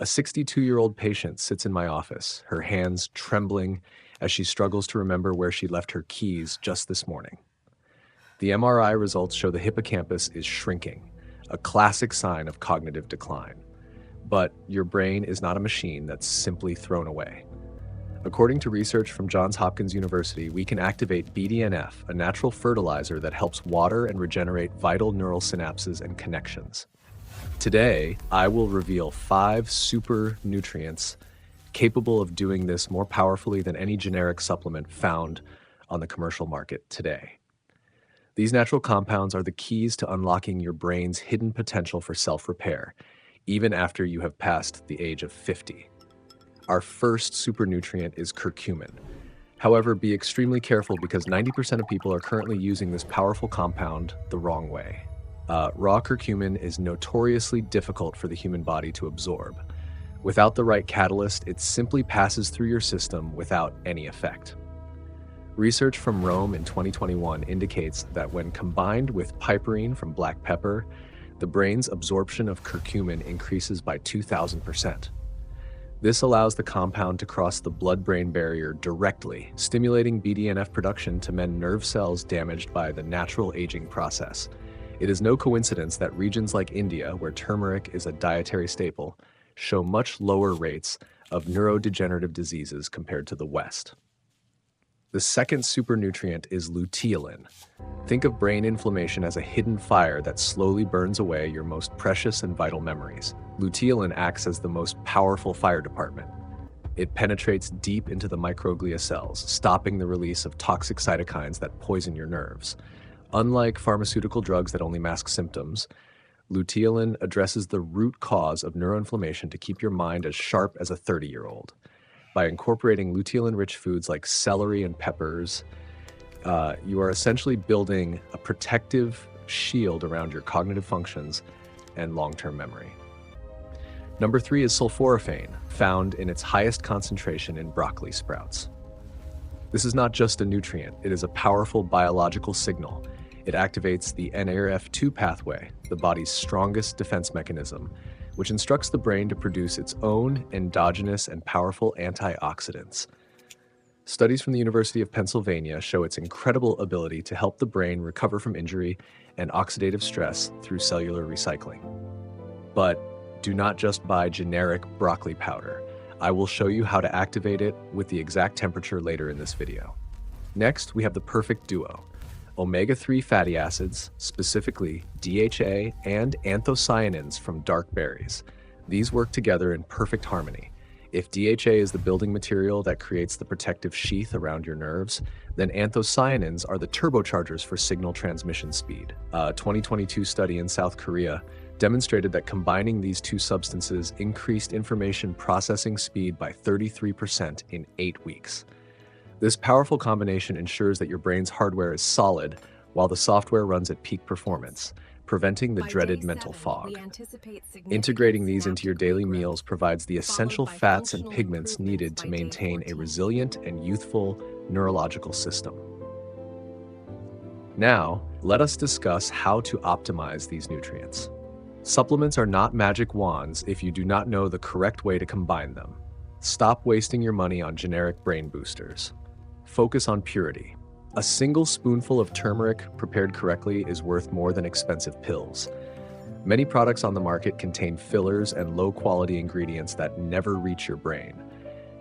A 62-year-old patient sits in my office, her hands trembling as she struggles to remember where she left her keys just this morning. The MRI results show the hippocampus is shrinking, a classic sign of cognitive decline. But your brain is not a machine that's simply thrown away. According to research from Johns Hopkins University, we can activate BDNF, a natural fertilizer that helps water and regenerate vital neural synapses and connections. Today, I will reveal 5 super nutrients capable of doing this more powerfully than any generic supplement found on the commercial market today. These natural compounds are the keys to unlocking your brain's hidden potential for self-repair, even after you have passed the age of 50. Our first super nutrient is curcumin. However, be extremely careful because 90% of people are currently using this powerful compound the wrong way. Raw curcumin is notoriously difficult for the human body to absorb. Without the right catalyst, it simply passes through your system without any effect. Research from Rome in 2021 indicates that when combined with piperine from black pepper, the brain's absorption of curcumin increases by 2,000%. This allows the compound to cross the blood-brain barrier directly, stimulating BDNF production to mend nerve cells damaged by the natural aging process. It is no coincidence that regions like India, where turmeric is a dietary staple, show much lower rates of neurodegenerative diseases compared to the West. The second super nutrient is luteolin. Think of brain inflammation as a hidden fire that slowly burns away your most precious and vital memories. Luteolin acts as the most powerful fire department. It penetrates deep into the microglia cells, stopping the release of toxic cytokines that poison your nerves. Unlike pharmaceutical drugs that only mask symptoms, luteolin addresses the root cause of neuroinflammation to keep your mind as sharp as a 30-year-old. By incorporating luteolin-rich foods like celery and peppers, you are essentially building a protective shield around your cognitive functions and long-term memory. Number 3 is sulforaphane, found in its highest concentration in broccoli sprouts. This is not just a nutrient, it is a powerful biological signal. It activates the NRF2 pathway, the body's strongest defense mechanism, which instructs the brain to produce its own endogenous and powerful antioxidants. Studies from the University of Pennsylvania show its incredible ability to help the brain recover from injury and oxidative stress through cellular recycling. But do not just buy generic broccoli powder. I will show you how to activate it with the exact temperature later in this video. Next, we have the perfect duo. Omega-3 fatty acids, specifically DHA and anthocyanins from dark berries. These work together in perfect harmony. If DHA is the building material that creates the protective sheath around your nerves, then anthocyanins are the turbochargers for signal transmission speed. A 2022 study in South Korea demonstrated that combining these two substances increased information processing speed by 33% in 8 weeks. This powerful combination ensures that your brain's hardware is solid while the software runs at peak performance, preventing the dreaded mental fog. Integrating these into your daily meals provides the essential fats and pigments needed to maintain a resilient and youthful neurological system. Now, let us discuss how to optimize these nutrients. Supplements are not magic wands if you do not know the correct way to combine them. Stop wasting your money on generic brain boosters. Focus on purity. A single spoonful of turmeric prepared correctly is worth more than expensive pills. Many products on the market contain fillers and low-quality ingredients that never reach your brain.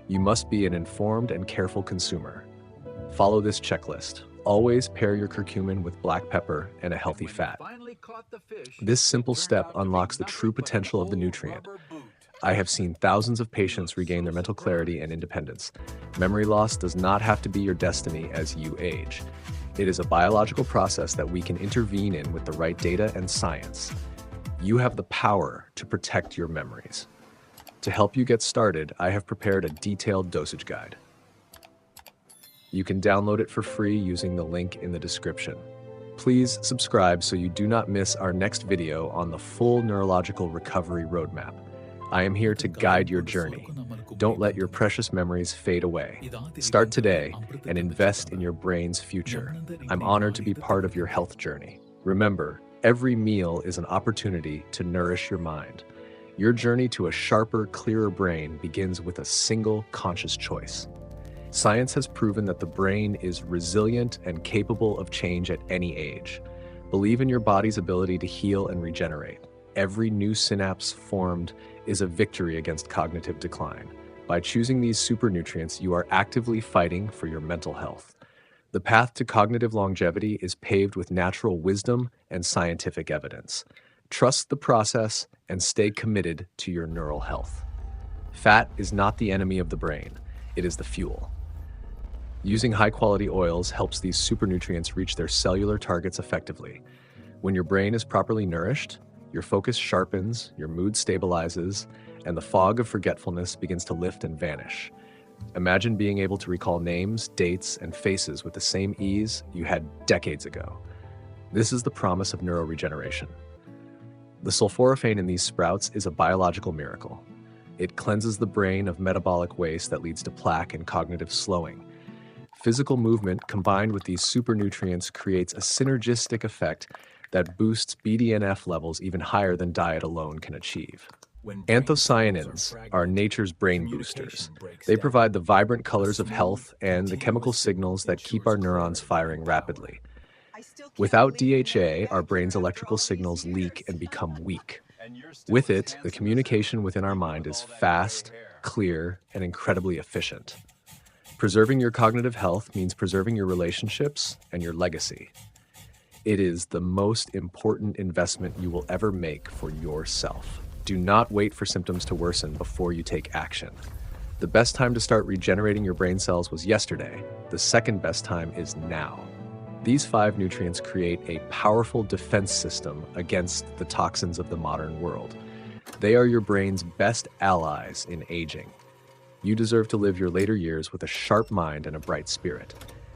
You must be an informed and careful consumer. Follow this checklist. Always pair your curcumin with black pepper and a healthy fat. This simple step unlocks the true potential of the nutrient. I have seen thousands of patients regain their mental clarity and independence. Memory loss does not have to be your destiny as you age. It is a biological process that we can intervene in with the right data and science. You have the power to protect your memories. To help you get started, I have prepared a detailed dosage guide. You can download it for free using the link in the description. Please subscribe so you do not miss our next video on the full neurological recovery roadmap. I am here to guide your journey. Don't let your precious memories fade away. Start today and invest in your brain's future. I'm honored to be part of your health journey. Remember, every meal is an opportunity to nourish your mind. Your journey to a sharper, clearer brain begins with a single conscious choice. Science has proven that the brain is resilient and capable of change at any age. Believe in your body's ability to heal and regenerate. Every new synapse formed is a victory against cognitive decline. By choosing these supernutrients, you are actively fighting for your mental health. The path to cognitive longevity is paved with natural wisdom and scientific evidence. Trust the process and stay committed to your neural health. Fat is not the enemy of the brain, it is the fuel. Using high-quality oils helps these supernutrients reach their cellular targets effectively. When your brain is properly nourished, your focus sharpens, your mood stabilizes, and the fog of forgetfulness begins to lift and vanish. Imagine being able to recall names, dates, and faces with the same ease you had decades ago. This is the promise of neuroregeneration. The sulforaphane in these sprouts is a biological miracle. It cleanses the brain of metabolic waste that leads to plaque and cognitive slowing. Physical movement combined with these supernutrients creates a synergistic effect that boosts BDNF levels even higher than diet alone can achieve. Anthocyanins are nature's brain boosters. They provide the vibrant colors of health and the chemical signals that keep our neurons firing rapidly. Without DHA, our brain's electrical signals leak and become weak. With it, the communication within our mind is fast, clear, and incredibly efficient. Preserving your cognitive health means preserving your relationships and your legacy. It is the most important investment you will ever make for yourself. Do not wait for symptoms to worsen before you take action. The best time to start regenerating your brain cells was yesterday. The second best time is now. These 5 nutrients create a powerful defense system against the toxins of the modern world. They are your brain's best allies in aging. You deserve to live your later years with a sharp mind and a bright spirit.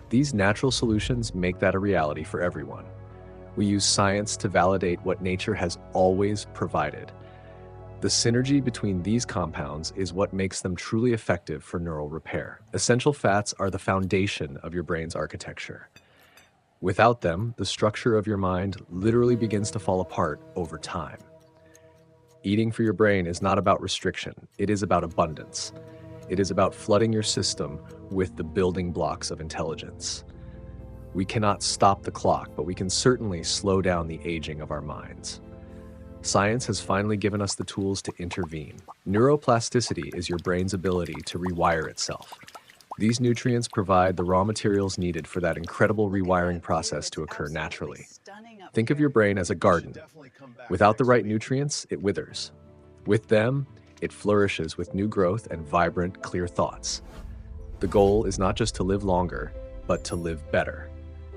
These natural solutions make that a reality for everyone. We use science to validate what nature has always provided. The synergy between these compounds is what makes them truly effective for neural repair. Essential fats are the foundation of your brain's architecture. Without them, the structure of your mind literally begins to fall apart over time. Eating for your brain is not about restriction, it is about abundance. It is about flooding your system with the building blocks of intelligence. We cannot stop the clock, but we can certainly slow down the aging of our minds. Science has finally given us the tools to intervene. Neuroplasticity is your brain's ability to rewire itself. These nutrients provide the raw materials needed for that incredible rewiring process to occur naturally. Think of your brain as a garden. Without the right nutrients, it withers. With them, it flourishes with new growth and vibrant, clear thoughts. The goal is not just to live longer, but to live better,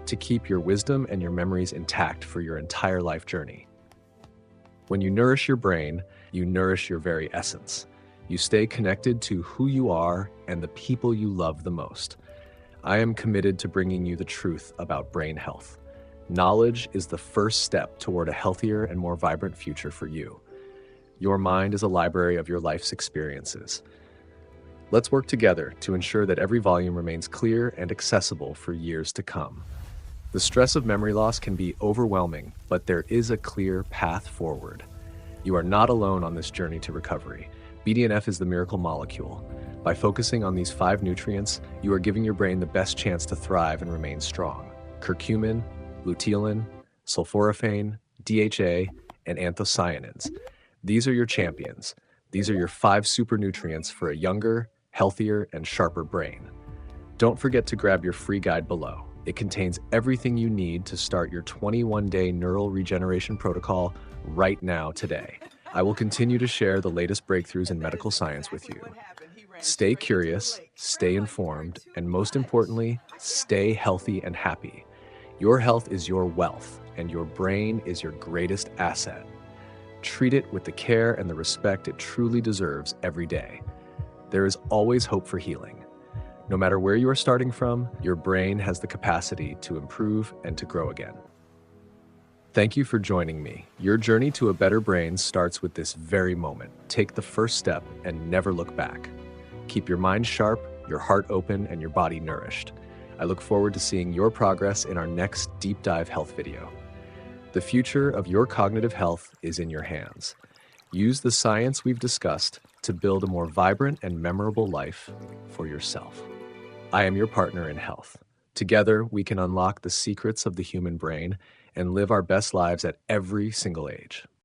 to keep your wisdom and your memories intact for your entire life journey. When you nourish your brain, you nourish your very essence. You stay connected to who you are and the people you love the most. I am committed to bringing you the truth about brain health. Knowledge is the first step toward a healthier and more vibrant future for you. Your mind is a library of your life's experiences. Let's work together to ensure that every volume remains clear and accessible for years to come. The stress of memory loss can be overwhelming, but there is a clear path forward. You are not alone on this journey to recovery. BDNF is the miracle molecule. By focusing on these 5 nutrients, you are giving your brain the best chance to thrive and remain strong. Curcumin, Luteolin, Sulforaphane, DHA, and Anthocyanins. These are your champions. These are your 5 super nutrients for a younger, healthier, and sharper brain. Don't forget to grab your free guide below. It contains everything you need to start your 21-day neural regeneration protocol right now today. I will continue to share the latest breakthroughs in medical science with you. Stay curious, stay informed, and most importantly, stay healthy and happy. Your health is your wealth, and your brain is your greatest asset. Treat it with the care and the respect it truly deserves every day. There is always hope for healing. No matter where you are starting from, your brain has the capacity to improve and to grow again. Thank you for joining me. Your journey to a better brain starts with this very moment. Take the first step and never look back. Keep your mind sharp, your heart open, and your body nourished. I look forward to seeing your progress in our next deep dive health video. The future of your cognitive health is in your hands. Use the science we've discussed to build a more vibrant and memorable life for yourself. I am your partner in health. Together, we can unlock the secrets of the human brain and live our best lives at every single age.